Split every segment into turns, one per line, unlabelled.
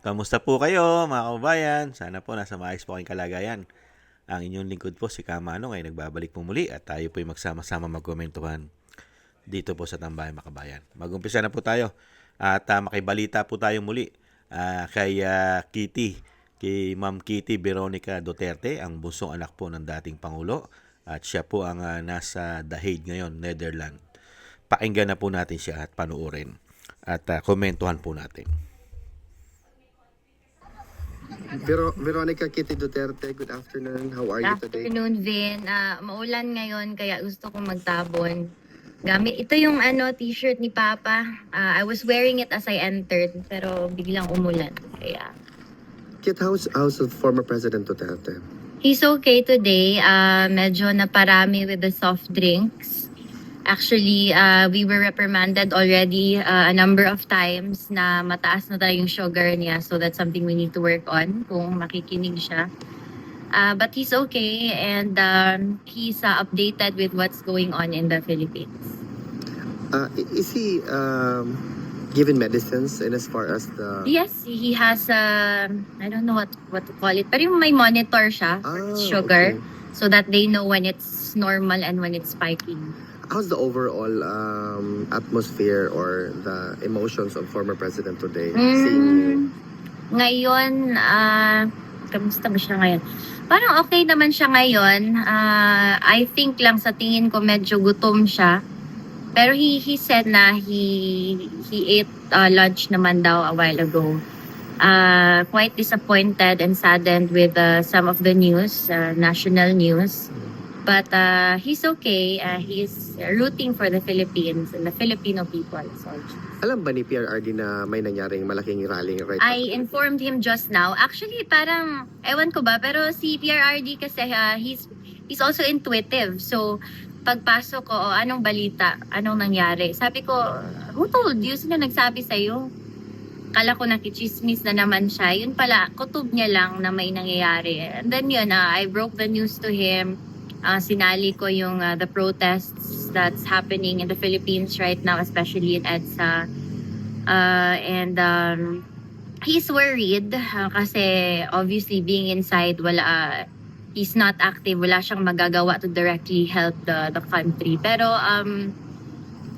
Kamusta po kayo mga kababayan? Sana po nasa maayos po kayong kalagayan. Ang inyong lingkod po si Kamanong ay nagbabalik po muli at tayo po ay magsama-sama magkomentuhan dito po sa Tambayan Makabayan. Mag-umpisa na po tayo at makibalita po tayo muli kay Kitty, kay Ma'am Kitty Veronica Duterte, ang bunsong anak po ng dating Pangulo at siya po ang nasa The Hague ngayon, Netherlands. Pakinggan na po natin siya at panuorin at komentuhan po natin.
Veronica Kitty Duterte, good afternoon. How are you today?
Afternoon, Vin. Maulan ngayon kaya gusto kong magtabon. Ito yung t-shirt ni Papa. I was wearing it as I entered pero biglang umulan. Kaya
Kit, how's the former President Duterte?
he's okay today. Medyo naparami with the soft drinks. Actually, we were reprimanded already a number of times na mataas na talaga yung sugar niya. So that's something we need to work on kung makikinig siya. But he's okay and he's updated with what's going on in the Philippines.
Is he given medicines in as far as the...
Yes, he has, I don't know what to call it, pero yung may monitor siya for his sugar
okay.
so that they know when it's normal and when it's spiking.
How's the overall atmosphere or the emotions of former President today? Seeing you?
Ngayon, kamusta ba siya ngayon? Parang okay naman siya ngayon. I think lang sa tingin ko medyo gutom siya. Pero he said na he ate lunch naman daw a while ago. Quite disappointed and saddened with some of the news, national news. But he's okay. He's rooting for the Philippines and the Filipino people. So,
Alam ba ni PRRD na may nangyaring malaking rally right
I
after?
informed him just now. Actually, parang, ewan ko ba, pero si PRRD kasi he's also intuitive. So, pagpasok ko, anong balita? Anong nangyari? Sabi ko, who told you? Sino nagsabi sa'yo? Kala ko nakichismis na naman siya. Yun pala, kutob niya lang na may nangyayari. And then yun, I broke the news to him. Sinali ko yung the protests that's happening in the Philippines right now, especially in EDSA. And he's worried kasi obviously being inside, he's not active, wala siyang magagawa to directly help the country. Pero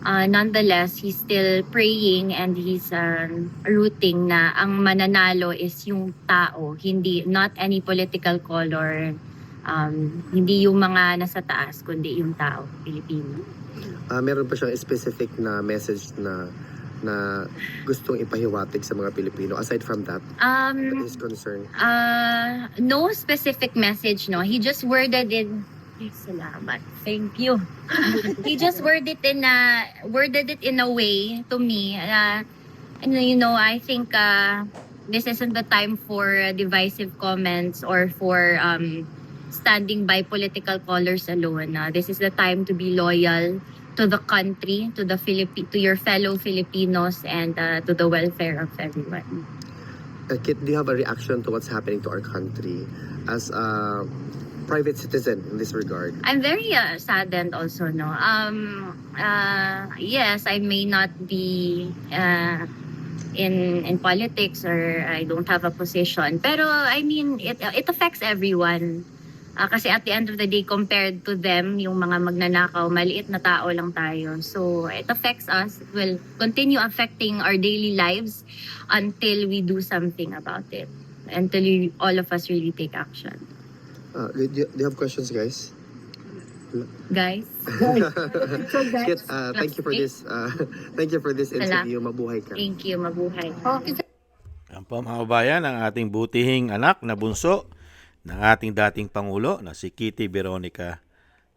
nonetheless, he's still praying and he's rooting na ang mananalo is yung tao, not any political color. Hindi yung mga nasa taas, kundi yung tao, Pilipino.
Meron pa siyang specific na message na gustong ipahiwatig sa mga Pilipino aside from that his concern?
No specific message, no. He just worded in salamat. Thank you. He just worded it in a way to me. I think this isn't the time for divisive comments or for standing by political colors alone. This is the time to be loyal to the country, to your fellow Filipinos, and to the welfare of everyone.
Kit, do you have a reaction to what's happening to our country as a private citizen in this regard?
I'm very saddened also, no. Yes, I may not be in politics or I don't have a position, pero I mean it affects everyone. Kasi at the end of the day, compared to them, yung mga magnanakaw, maliit na tao lang tayo. So, it affects us. It will continue affecting our daily lives until we do something about it. Until all of us really take action.
Do you have questions, guys?
Guys?
Kit, thank you for this. Thank you for this interview. Mabuhay ka.
Thank you. Mabuhay.
Yan po mga kababayan, ang ating butihing anak na bunso ng ating dating Pangulo na si Kitty Veronica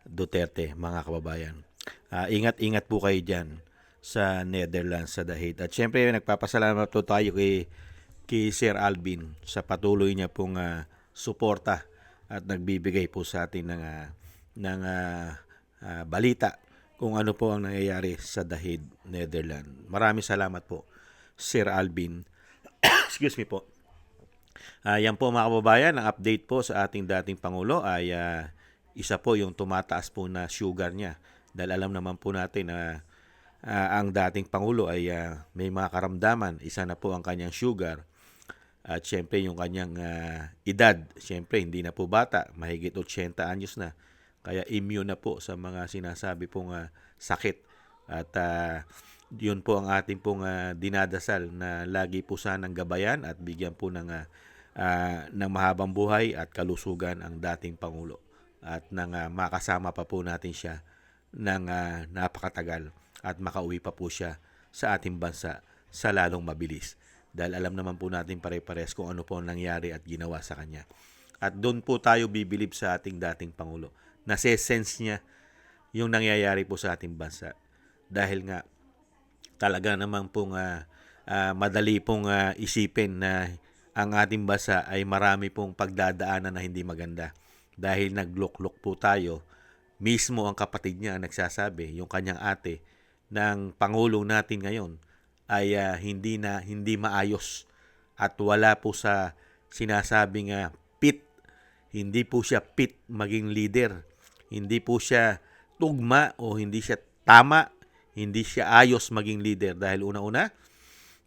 Duterte, mga kababayan. Ingat-ingat po kayo dyan sa Netherlands, sa The Hague. At syempre, nagpapasalamat po tayo kay Sir Alvin sa patuloy niya pong suporta at nagbibigay po sa atin ng balita kung ano po ang nangyayari sa The Hague, Netherlands. Maraming salamat po, Sir Alvin. Excuse me po. Yan po mga kababayan, ang update po sa ating dating Pangulo ay isa po yung tumataas po na sugar niya. Dahil alam naman po natin na ang dating Pangulo ay may mga karamdaman. Isa na po ang kanyang sugar. At syempre yung kanyang edad, syempre hindi na po bata, mahigit 80 anyos na. Kaya immune na po sa mga sinasabi pong sakit. At yun po ang ating pong dinadasal na lagi po sanang gabayan at bigyan po ng mahabang buhay at kalusugan ang dating Pangulo. At nang makasama pa po natin siya ng napakatagal at makauwi pa po siya sa ating bansa sa lalong mabilis. Dahil alam naman po natin pare-pares kung ano po nangyari at ginawa sa kanya. At doon po tayo bibilib sa ating dating Pangulo. Nase-sense niya yung nangyayari po sa ating bansa. Dahil nga talaga naman pong madali pong isipin na ang ating bansa ay marami pong pagdadaanan na hindi maganda. Dahil nagluklok po tayo, mismo ang kapatid niya ang nagsasabi, yung kanyang ate, ng Pangulong natin ngayon ay hindi maayos at wala po sa sinasabing fit. Hindi po siya fit maging leader. Hindi po siya tugma o hindi siya tama. Hindi siya ayos maging leader dahil una-una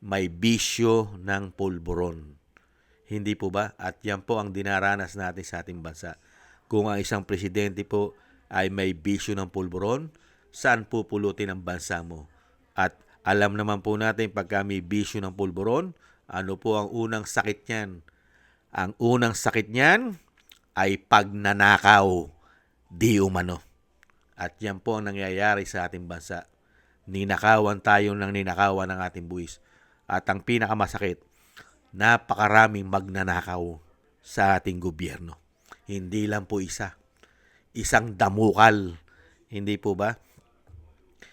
may bisyo ng pulburon. Hindi po ba? At yan po ang dinaranas natin sa ating bansa. Kung ang isang presidente po ay may bisyo ng pulburon, saan pupulutin ang bansa mo? At alam naman po natin pagka may bisyo ng pulburon, ano po ang unang sakit niyan? Ang unang sakit niyan ay pagnanakaw di umano. At yan po ang nangyayari sa ating bansa. Ninakawan tayo ng ninakawan ng ating buwis. At ang pinakamasakit, napakaraming magnanakaw sa ating gobyerno. Hindi lang po isa. Isang damukal. Hindi po ba?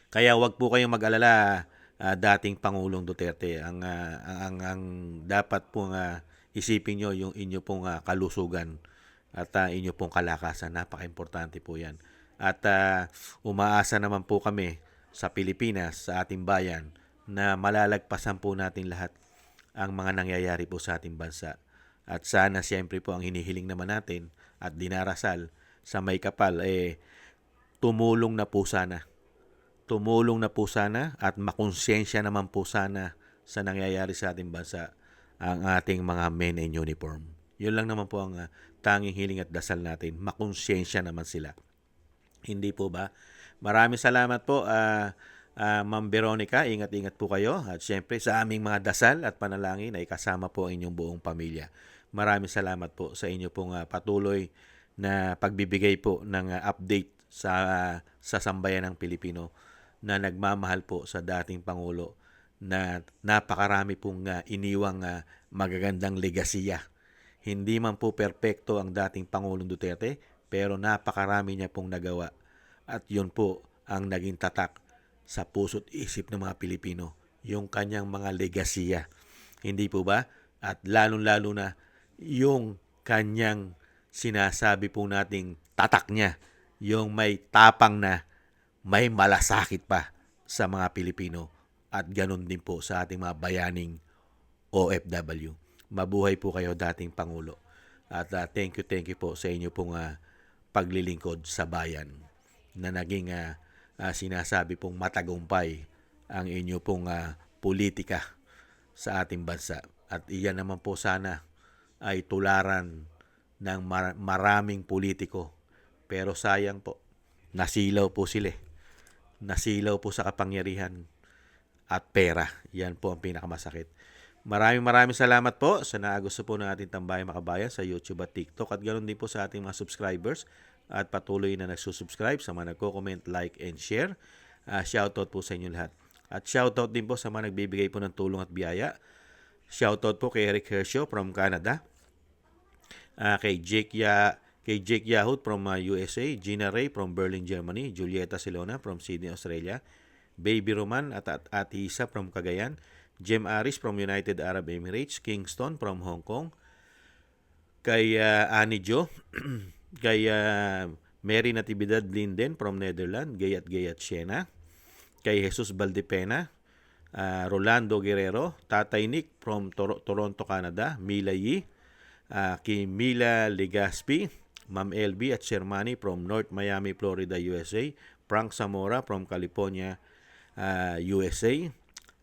Kaya wag po kayong mag-alala, dating Pangulong Duterte. Ang dapat pong isipin nyo yung inyo pong kalusugan at inyo pong kalakasan. Napaka-importante po yan. At umaasa naman po kami sa Pilipinas, sa ating bayan, na malalagpasan po natin lahat ang mga nangyayari po sa ating bansa. At sana siyempre po ang hinihiling naman natin at dinarasal sa may kapal, tumulong na po sana. Tumulong na po sana at makonsensya naman po sana sa nangyayari sa ating bansa ang ating mga men in uniform. Yun lang naman po ang tanging hiling at dasal natin. Makonsensya naman sila. Hindi po ba? Maraming salamat po, Ma'am Veronica. Ingat-ingat po kayo. At syempre sa aming mga dasal at panalangin ay kasama po ang inyong buong pamilya. Maraming salamat po sa inyo pong patuloy na pagbibigay po ng update sa sambayan ng Pilipino na nagmamahal po sa dating Pangulo na napakarami pong iniwang magagandang legasiya. Hindi man po perpekto ang dating Pangulong Duterte, pero napakarami niya pong nagawa. At yun po ang naging tatak sa puso't isip ng mga Pilipino, yung kanyang mga legasiya. Hindi po ba? At lalong-lalo na yung kanyang sinasabi po nating tatak niya, yung may tapang na may malasakit pa sa mga Pilipino at ganun din po sa ating mga bayaning OFW. Mabuhay po kayo dating Pangulo. At thank you po sa inyo pong paglilingkod sa bayan na naging sinasabi pong matagumpay ang inyo pong politika sa ating bansa. At iyan naman po sana ay tularan ng maraming politiko. Pero sayang po, nasilaw po sila. Nasilaw po sa kapangyarihan at pera. Yan po ang pinakamasakit. Maraming salamat po sa naagusto po ng ating Tambayang Makabayan sa YouTube at TikTok at ganoon din po sa ating mga subscribers at patuloy na nagsusubscribe sa mga nagko-comment, like, and share. Shoutout po sa inyo lahat. At shoutout din po sa mga nagbibigay po ng tulong at biyaya. Shoutout po kay Eric Hershio from Canada. Kay Jake Yahut from USA, Gina Ray from Berlin, Germany, Julieta Silona from Sydney, Australia, Baby Roman at Isa from Cagayan, Jem Aris from United Arab Emirates, Kingston from Hong Kong, kay Annie Jo, kay Mary Natividad Linden from Netherlands, Gayat Siena, kay Jesus Valdepena, Rolando Guerrero, Tatay Nick from Toronto, Canada, Mila Yi, kay Mila Legaspi, Ma'am LB at Shermani from North Miami, Florida, USA, Frank Zamora from California, USA,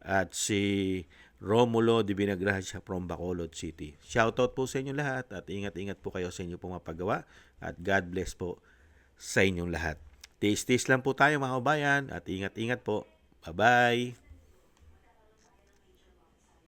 at si Romulo de Vinagracia from Bacolod City. Shoutout po sa inyo lahat at ingat-ingat po kayo sa inyo pong mapagawa at God bless po sa inyong lahat. Taste lang po tayo mga kabayan at ingat-ingat po. Bye-bye!